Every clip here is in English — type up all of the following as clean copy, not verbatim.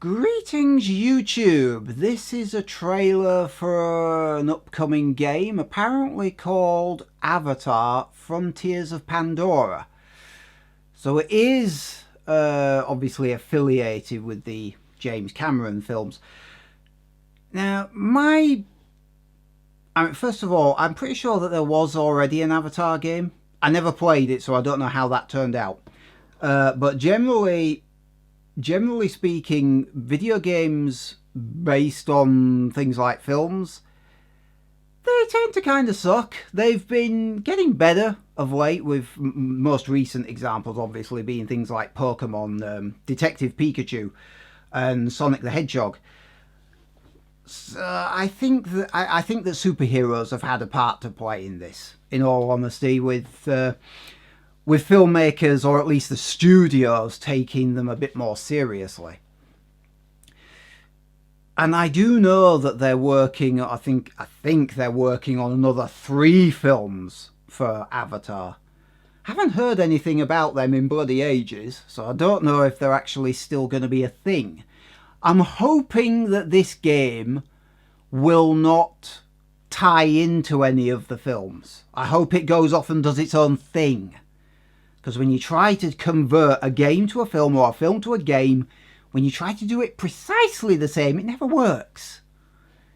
Greetings YouTube, this is a trailer for an upcoming game apparently called Avatar Frontiers of Pandora. So it is obviously affiliated with the James Cameron films. Now first of all, I'm pretty sure that there was already an Avatar game. I never played it, so I don't know how that turned out. But generally speaking, video games based on things like films, they tend to kind of suck. They've been getting better of late, with most recent examples obviously being things like Pokemon, Detective Pikachu and Sonic the Hedgehog. So I think that superheroes have had a part to play in this, in all honesty, with filmmakers, or at least the studios, taking them a bit more seriously. And I do know that they're working, I think they're working on another 3 films for Avatar. Haven't heard anything about them in bloody ages, so I don't know if they're actually still going to be a thing. I'm hoping that this game will not tie into any of the films. I hope it goes off and does its own thing. Because when you try to convert a game to a film, or a film to a game, when you try to do it precisely the same, it never works.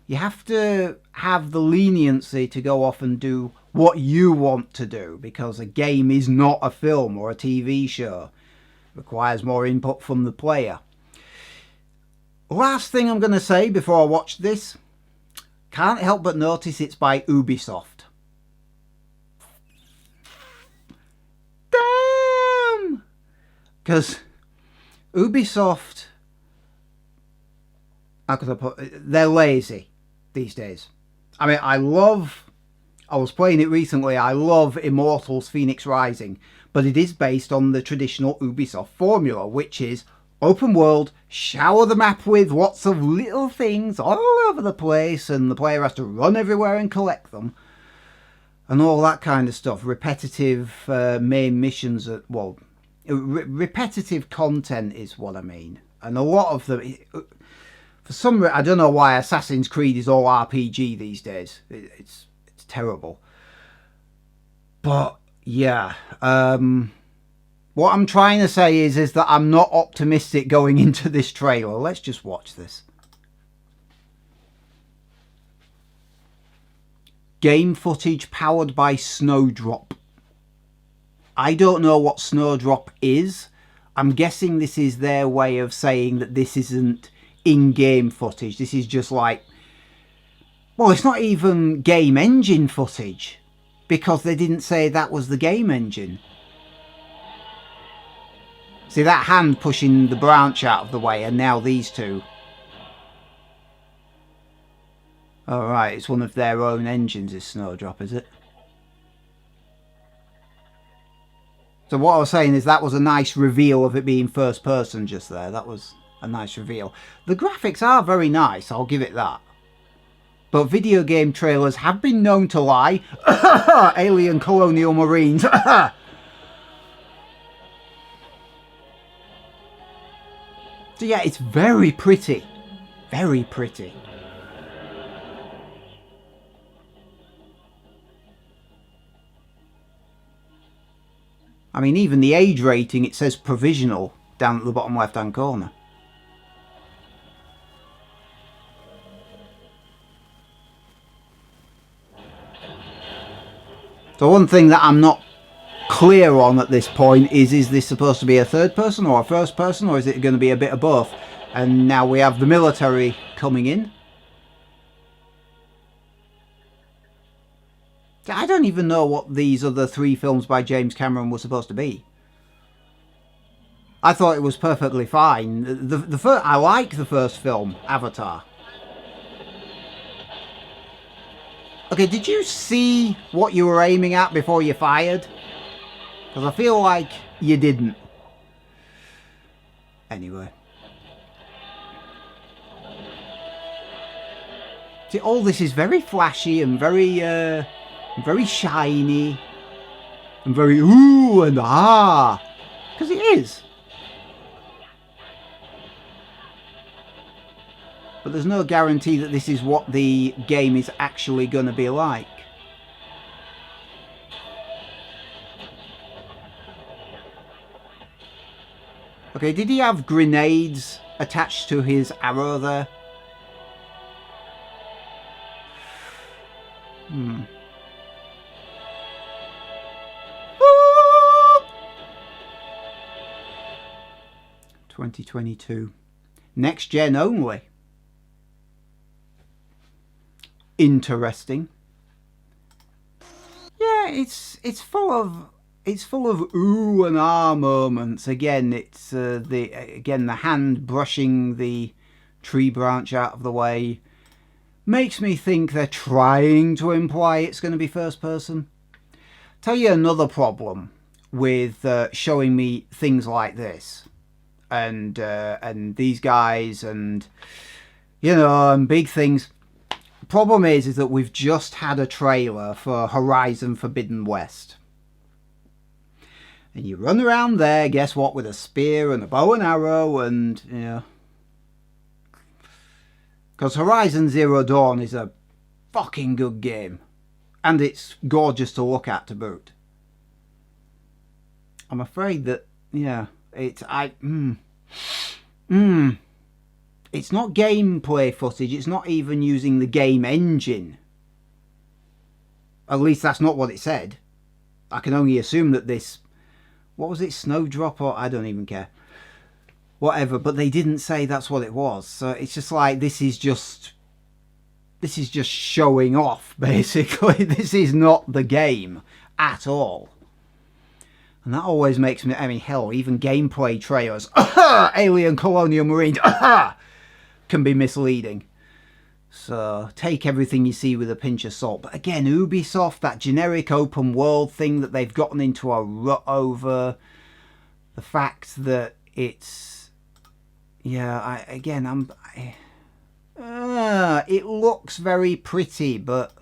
You have to have the leniency to go off and do what you want to do, because a game is not a film or a TV show. It requires more input from the player. Last thing I'm going to say before I watch this, can't help but notice it's by Ubisoft. Because Ubisoft, how could I put it? They're lazy these days. I mean, I was playing it recently, I love Immortals Phoenix Rising, but it is based on the traditional Ubisoft formula, which is open world, shower the map with lots of little things all over the place, and the player has to run everywhere and collect them, and all that kind of stuff. Repetitive main missions, repetitive content is what I mean. And a lot of them, for some reason, I don't know why Assassin's Creed is all RPG these days. It's terrible. But yeah, what I'm trying to say is that I'm not optimistic going into this trailer. Let's just watch this. Game footage powered by Snowdrop. I don't know what Snowdrop is. I'm guessing this is their way of saying that this isn't in-game footage. This is just like, well, it's not even game engine footage, because they didn't say that was the game engine. See that hand pushing the branch out of the way, and now these two. Alright, it's one of their own engines, is Snowdrop, is it? So what I was saying is that was a nice reveal of it being first person just there. That was a nice reveal. The graphics are very nice, I'll give it that. But video game trailers have been known to lie. Alien colonial marines. So yeah, it's very pretty. Very pretty. I mean, even the age rating, it says provisional down at the bottom left hand corner. So one thing that I'm not clear on at this point is this supposed to be a third person or a first person, or is it going to be a bit of both? And now we have the military coming in. I don't even know what these other 3 films by James Cameron were supposed to be. I thought it was perfectly fine. I like the first film, Avatar. Okay, did you see what you were aiming at before you fired? Because I feel like you didn't. Anyway. See, all this is very flashy and very shiny and very ooh and ah, because it is. but there's no guarantee that this is what the game is actually going to be like. Okay, did he have grenades attached to his arrow there? 2022. Next gen only. Interesting. Yeah, it's full of ooh and ah moments. Again, it's the hand brushing the tree branch out of the way makes me think they're trying to imply it's going to be first person. Tell you another problem with showing me things like this and these guys and and big things. The problem is that we've just had a trailer for Horizon Forbidden West. And you run around there, guess what, with a spear and a bow and arrow and, because Horizon Zero Dawn is a fucking good game. And it's gorgeous to look at to boot. I'm afraid that, it's not gameplay footage. It's not even using the game engine. At least that's not what it said. I can only assume that this, what was it, Snowdrop, or I don't even care. Whatever, but they didn't say that's what it was. So it's just like, this is just showing off, basically. This is not the game at all. And that always makes me, I mean, hell, even gameplay trailers, Alien Colonial Marines, can be misleading. So take everything you see with a pinch of salt. But again, Ubisoft, that generic open world thing that they've gotten into a rut over, the fact that it's, it looks very pretty, but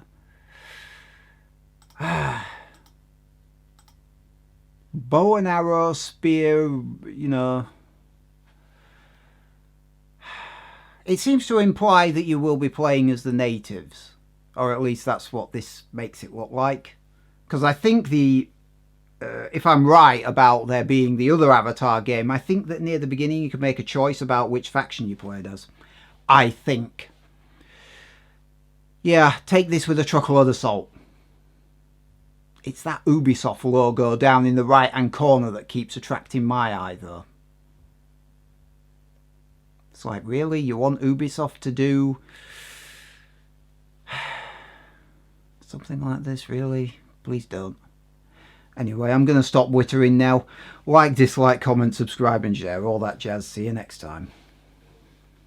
bow and arrow, spear, it seems to imply that you will be playing as the natives, or at least that's what this makes it look like. Because I think if I'm right about there being the other Avatar game, I think that near the beginning you can make a choice about which faction you played as. I think. Yeah, take this with a truckload of salt. It's that Ubisoft logo down in the right-hand corner that keeps attracting my eye, though. It's like, really? You want Ubisoft to do something like this, really? Please don't. Anyway, I'm going to stop wittering now. Like, dislike, comment, subscribe and share. All that jazz. See you next time.